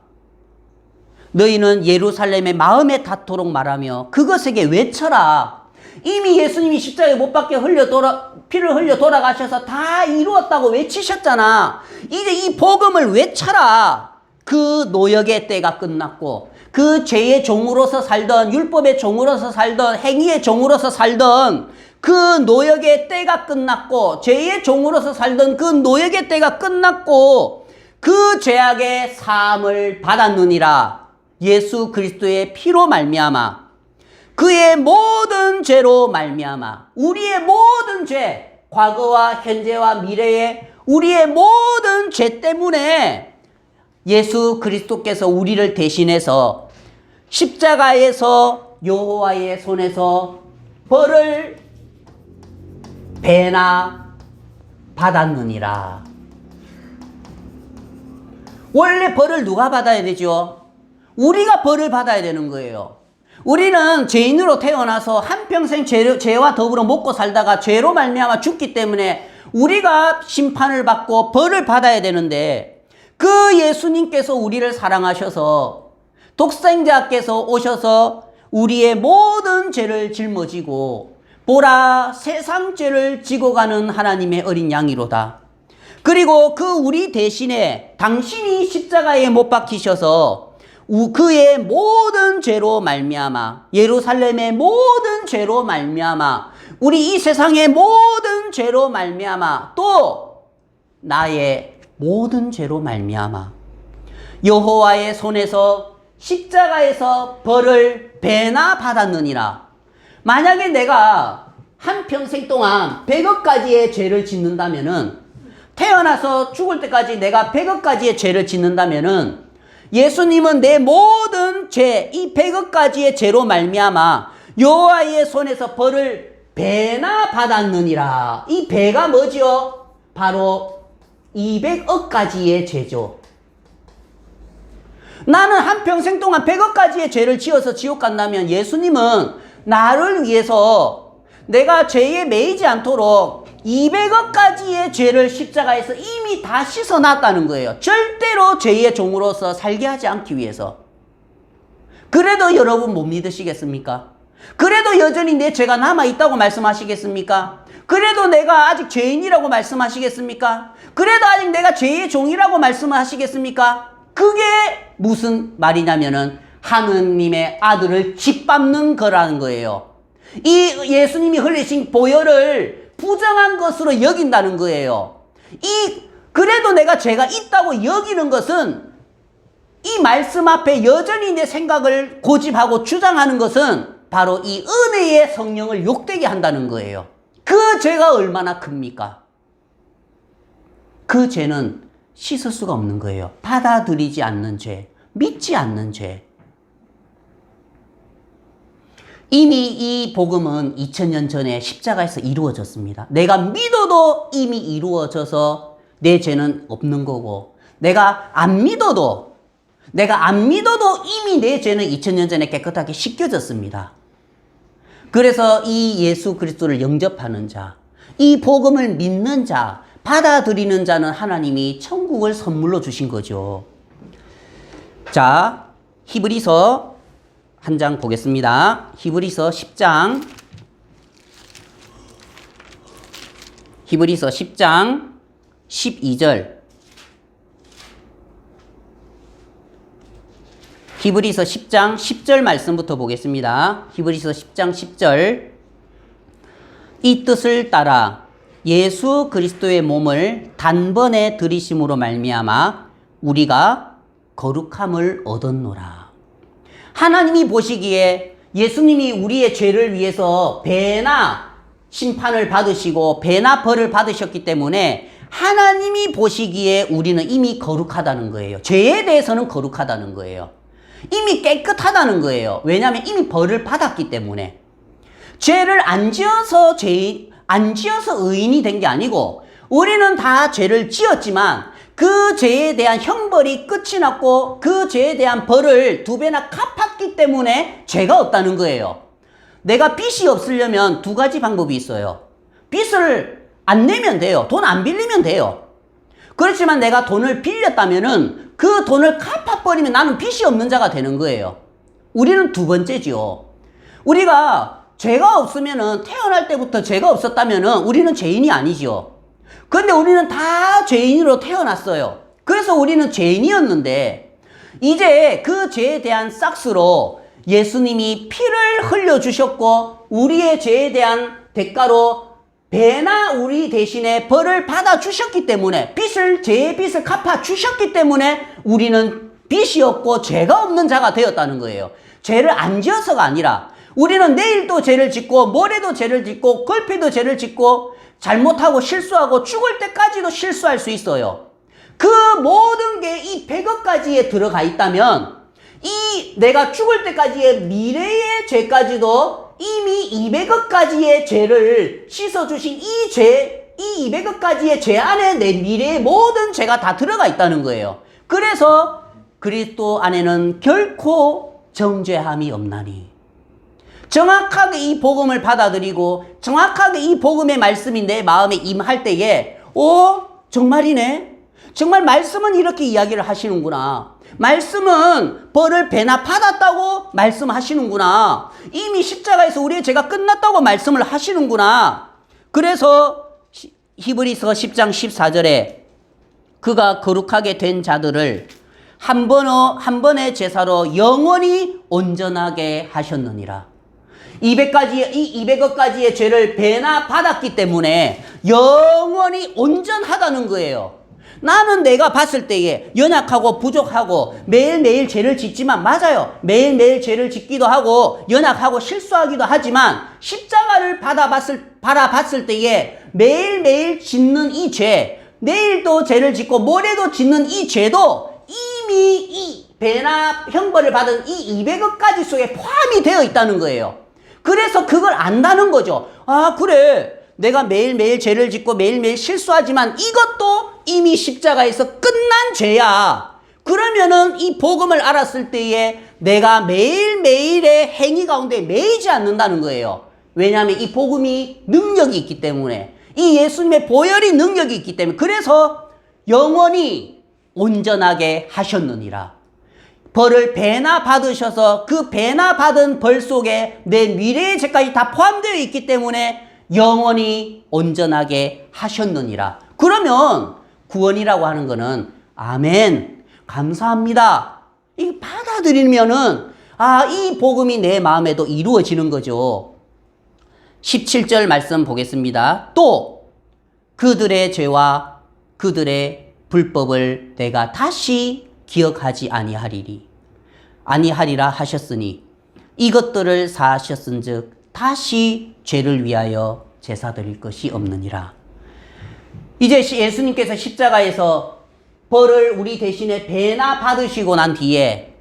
너희는 예루살렘의 마음에 닿도록 말하며 그것에게 외쳐라. 이미 예수님이 십자가에 못 박혀 피를 흘려 돌아가셔서 다 이루었다고 외치셨잖아. 이제 이 복음을 외쳐라. 그 노역의 때가 끝났고 그 죄의 종으로서 살던, 율법의 종으로서 살던, 행위의 종으로서 살던 그 노역의 때가 끝났고, 죄의 종으로서 살던 그 노역의 때가 끝났고 그 죄악의 사함을 받았느니라. 예수 그리스도의 피로 말미암아 그의 모든 죄로 말미암아 우리의 모든 죄, 과거와 현재와 미래의 우리의 모든 죄 때문에 예수 그리스도께서 우리를 대신해서 십자가에서 여호와의 손에서 벌을 배나 받았느니라. 원래 벌을 누가 받아야 되죠? 우리가 벌을 받아야 되는 거예요. 우리는 죄인으로 태어나서 한평생 죄와 더불어 먹고 살다가 죄로 말미암아 죽기 때문에 우리가 심판을 받고 벌을 받아야 되는데, 그 예수님께서 우리를 사랑하셔서 독생자께서 오셔서 우리의 모든 죄를 짊어지고 보라 세상 죄를 지고 가는 하나님의 어린 양이로다. 그리고 그 우리 대신에 당신이 십자가에 못 박히셔서 그의 모든 죄로 말미암아, 예루살렘의 모든 죄로 말미암아, 우리 이 세상의 모든 죄로 말미암아, 또 나의 모든 죄로 말미암아 여호와의 손에서 십자가에서 벌을 배나 받았느니라. 만약에 내가 한평생 동안 100억 가지의 죄를 짓는다면은, 태어나서 죽을 때까지 내가 100억 가지의 죄를 짓는다면은, 예수님은 내 모든 죄, 이 100억 가지의 죄로 말미암아 여호와의 손에서 벌을 배나 받았느니라. 이 배가 뭐지요? 바로 200억 가지의 죄죠. 나는 한평생 동안 100억 가지의 죄를 지어서 지옥 간다면, 예수님은 나를 위해서 내가 죄에 매이지 않도록 200억 가지의 죄를 십자가에서 이미 다 씻어놨다는 거예요. 절대로 죄의 종으로서 살게 하지 않기 위해서. 그래도 여러분 못 믿으시겠습니까? 그래도 여전히 내 죄가 남아있다고 말씀하시겠습니까? 그래도 내가 아직 죄인이라고 말씀하시겠습니까? 그래도 아직 내가 죄의 종이라고 말씀하시겠습니까? 그게 무슨 말이냐면은 하느님의 아들을 짓밟는 거라는 거예요. 이 예수님이 흘리신 보혈을 부정한 것으로 여긴다는 거예요. 그래도 내가 죄가 있다고 여기는 것은, 이 말씀 앞에 여전히 내 생각을 고집하고 주장하는 것은 바로 이 은혜의 성령을 욕되게 한다는 거예요. 그 죄가 얼마나 큽니까? 그 죄는 씻을 수가 없는 거예요. 받아들이지 않는 죄, 믿지 않는 죄. 이미 이 복음은 2000년 전에 십자가에서 이루어졌습니다. 내가 믿어도 이미 이루어져서 내 죄는 없는 거고, 내가 안 믿어도 이미 내 죄는 2000년 전에 깨끗하게 씻겨졌습니다. 그래서 이 예수 그리스도를 영접하는 자, 이 복음을 믿는 자, 받아들이는 자는 하나님이 천국을 선물로 주신 거죠. 자, 히브리서 한 장 보겠습니다. 히브리서 10장. 히브리서 10장 12절. 히브리서 10장 10절 말씀부터 보겠습니다. 히브리서 10장 10절. 이 뜻을 따라 예수 그리스도의 몸을 단번에 들이심으로 말미암아 우리가 거룩함을 얻었노라. 하나님이 보시기에 예수님이 우리의 죄를 위해서 배나 심판을 받으시고 배나 벌을 받으셨기 때문에 하나님이 보시기에 우리는 이미 거룩하다는 거예요. 죄에 대해서는 거룩하다는 거예요. 이미 깨끗하다는 거예요. 왜냐하면 이미 벌을 받았기 때문에. 죄를 안 지어서 의인이 된 게 아니고 우리는 다 죄를 지었지만 그 죄에 대한 형벌이 끝이 났고 그 죄에 대한 벌을 2배나 갚았기 때문에 죄가 없다는 거예요. 내가 빚이 없으려면 2가지 방법이 있어요. 빚을 안 내면 돼요. 돈 안 빌리면 돼요. 그렇지만 내가 돈을 빌렸다면은 그 돈을 갚아버리면 나는 빚이 없는 자가 되는 거예요. 우리는 2번째지요. 우리가 죄가 없으면은 태어날 때부터 죄가 없었다면은 우리는 죄인이 아니지요. 그런데 우리는 다 죄인으로 태어났어요. 그래서 우리는 죄인이었는데 이제 그 죄에 대한 싹스로 예수님이 피를 흘려주셨고 우리의 죄에 대한 대가로 배나 우리 대신에 벌을 받아주셨기 때문에 죄의 빚을 갚아주셨기 때문에 우리는 빚이 없고 죄가 없는 자가 되었다는 거예요. 죄를 안 지어서가 아니라 우리는 내일도 죄를 짓고 모레도 죄를 짓고 걸핏도 죄를 짓고 잘못하고 실수하고 죽을 때까지도 실수할 수 있어요. 그 모든 게 이 100억까지에 들어가 있다면 이 내가 죽을 때까지의 미래의 죄까지도 이미 200억까지의 죄를 씻어주신 이 200억까지의 죄 안에 내 미래의 모든 죄가 다 들어가 있다는 거예요. 그래서 그리스도 안에는 결코 정죄함이 없나니. 정확하게 이 복음을 받아들이고 정확하게 이 복음의 말씀이 내 마음에 임할 때에 정말이네. 정말 말씀은 이렇게 이야기를 하시는구나. 말씀은 벌을 배나 받았다고 말씀하시는구나. 이미 십자가에서 우리의 죄가 끝났다고 말씀을 하시는구나. 그래서 히브리서 10장 14절에 그가 거룩하게 된 자들을 한 번의 제사로 영원히 온전하게 하셨느니라. 이 200억까지의 죄를 배나 받았기 때문에 영원히 온전하다는 거예요. 나는 내가 봤을 때에 연약하고 부족하고 매일매일 죄를 짓지만 맞아요. 매일매일 죄를 짓기도 하고 연약하고 실수하기도 하지만 십자가를 바라봤을 때에 매일매일 짓는 이 죄, 내일도 죄를 짓고 모레도 짓는 이 죄도 이미 이 배나 형벌을 받은 이 200억까지 속에 포함이 되어 있다는 거예요. 그래서 그걸 안다는 거죠. 아, 그래. 내가 매일매일 죄를 짓고 매일매일 실수하지만 이것도 이미 십자가에서 끝난 죄야. 그러면은 이 복음을 알았을 때에 내가 매일매일의 행위 가운데 매이지 않는다는 거예요. 왜냐하면 이 복음이 능력이 있기 때문에, 이 예수님의 보혈이 능력이 있기 때문에, 그래서 영원히 온전하게 하셨느니라. 벌을 배나 받으셔서 그 배나 받은 벌 속에 내 미래의 죄까지 다 포함되어 있기 때문에 영원히 온전하게 하셨느니라. 그러면 구원이라고 하는 거는 아멘, 감사합니다. 이 받아들이면은 이 복음이 내 마음에도 이루어지는 거죠. 17절 말씀 보겠습니다. 또 그들의 죄와 그들의 불법을 내가 다시 기억하지 아니하리라 하셨으니 이것들을 사하셨은즉 다시 죄를 위하여 제사 드릴 것이 없느니라. 이제 예수님께서 십자가에서 벌을 우리 대신에 배나 받으시고 난 뒤에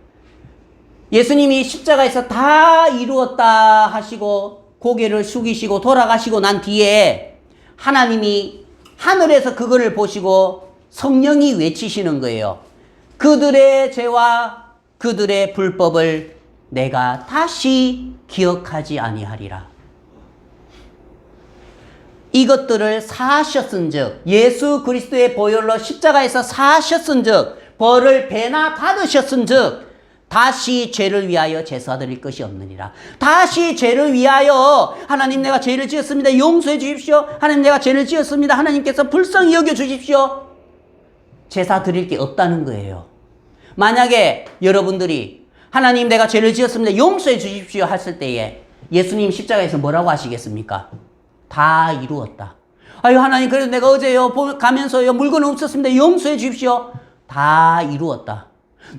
예수님이 십자가에서 다 이루었다 하시고 고개를 숙이시고 돌아가시고 난 뒤에 하나님이 하늘에서 그거를 보시고 성령이 외치시는 거예요. 그들의 죄와 그들의 불법을 내가 다시 기억하지 아니하리라. 이것들을 사하셨은즉, 예수 그리스도의 보혈로 십자가에서 사하셨은즉, 벌을 배나 받으셨은즉 다시 죄를 위하여 제사 드릴 것이 없느니라. 다시 죄를 위하여 하나님 내가 죄를 지었습니다. 용서해 주십시오. 하나님 내가 죄를 지었습니다. 하나님께서 불쌍히 여겨 주십시오. 제사 드릴 게 없다는 거예요. 만약에 여러분들이 하나님 내가 죄를 지었습니다. 용서해 주십시오 했을 때에 예수님 십자가에서 뭐라고 하시겠습니까? 다 이루었다. 아유, 하나님, 그래도 내가 어제요, 가면서요, 물건 없었습니다. 용서해 주십시오. 다 이루었다.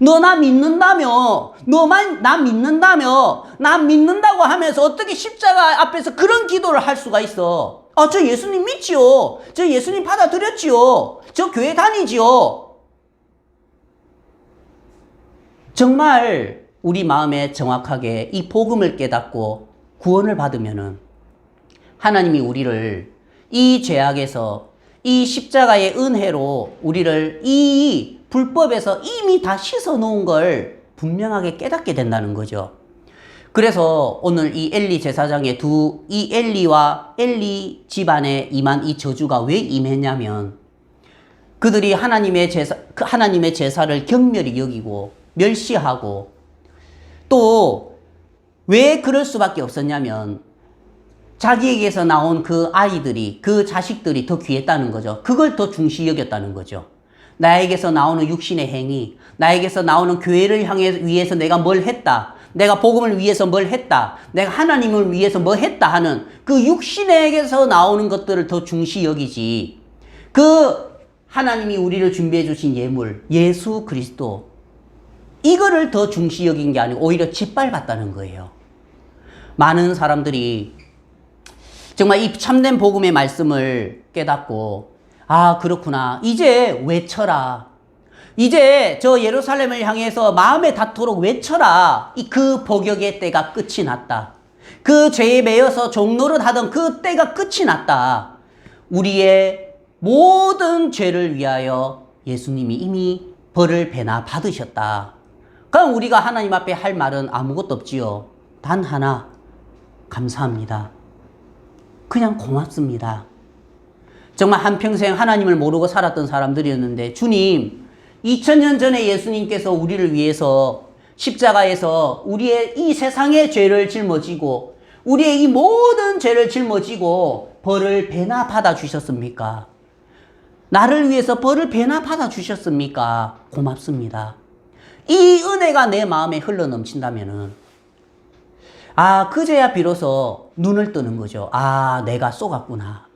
너 나 믿는다며, 너만 나 믿는다며, 나 믿는다고 하면서 어떻게 십자가 앞에서 그런 기도를 할 수가 있어? 아, 저 예수님 믿지요. 저 예수님 받아들였지요. 저 교회 다니지요. 정말 우리 마음에 정확하게 이 복음을 깨닫고 구원을 받으면은 하나님이 우리를 이 죄악에서 이 십자가의 은혜로 우리를 이 불법에서 이미 다 씻어 놓은 걸 분명하게 깨닫게 된다는 거죠. 그래서 오늘 이 엘리 제사장의 이 엘리와 엘리 집안에 임한 이 저주가 왜 임했냐면 그들이 하나님의 제사를 경멸히 여기고 멸시하고 또 왜 그럴 수밖에 없었냐면 자기에게서 나온 그 아이들이, 그 자식들이 더 귀했다는 거죠. 그걸 더 중시 여겼다는 거죠. 나에게서 나오는 육신의 행위, 나에게서 나오는 교회를 위해서 내가 뭘 했다. 내가 복음을 위해서 뭘 했다. 내가 하나님을 위해서 뭐 했다 하는 그 육신에게서 나오는 것들을 더 중시 여기지. 그 하나님이 우리를 준비해 주신 예물, 예수 그리스도, 이거를 더 중시 여긴 게 아니고 오히려 짓밟았다는 거예요. 많은 사람들이 정말 이 참된 복음의 말씀을 깨닫고 아, 그렇구나. 이제 외쳐라. 이제 저 예루살렘을 향해서 마음에 닿도록 외쳐라. 그 복역의 때가 끝이 났다. 그 죄에 매여서 종노릇 하던 그 때가 끝이 났다. 우리의 모든 죄를 위하여 예수님이 이미 벌을 배나 받으셨다. 그럼 우리가 하나님 앞에 할 말은 아무것도 없지요. 단 하나, 감사합니다. 그냥 고맙습니다. 정말 한평생 하나님을 모르고 살았던 사람들이었는데 주님, 2000년 전에 예수님께서 우리를 위해서 십자가에서 우리의 이 세상의 죄를 짊어지고 우리의 이 모든 죄를 짊어지고 벌을 배나 받아주셨습니까? 나를 위해서 벌을 배나 받아주셨습니까? 고맙습니다. 이 은혜가 내 마음에 흘러넘친다면은 아, 그제야 비로소 눈을 뜨는 거죠. 아, 내가 속았구나.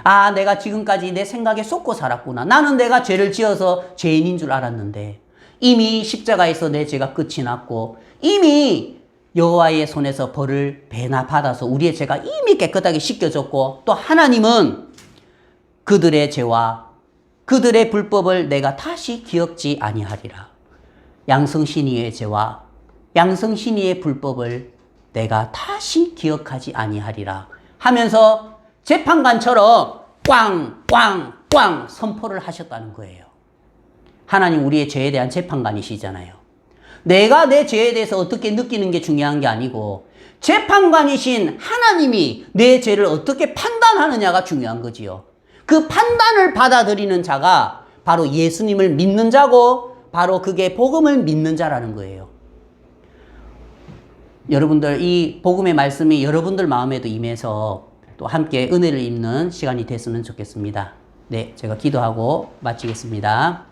아, 내가 지금까지 내 생각에 속고 살았구나. 나는 내가 죄를 지어서 죄인인 줄 알았는데 이미 십자가에서 내 죄가 끝이 났고 이미 여호와의 손에서 벌을 배나 받아서 우리의 죄가 이미 깨끗하게 씻겨졌고 또 하나님은 그들의 죄와 그들의 불법을 내가 다시 기억지 아니하리라. 양성신이의 죄와 양성신이의 불법을 내가 다시 기억하지 아니하리라 하면서 재판관처럼 꽝꽝꽝 선포를 하셨다는 거예요. 하나님 우리의 죄에 대한 재판관이시잖아요. 내가 내 죄에 대해서 어떻게 느끼는 게 중요한 게 아니고 재판관이신 하나님이 내 죄를 어떻게 판단하느냐가 중요한 거지요. 그 판단을 받아들이는 자가 바로 예수님을 믿는 자고 바로 그게 복음을 믿는 자라는 거예요. 여러분들 이 복음의 말씀이 여러분들 마음에도 임해서 또 함께 은혜를 입는 시간이 됐으면 좋겠습니다. 네, 제가 기도하고 마치겠습니다.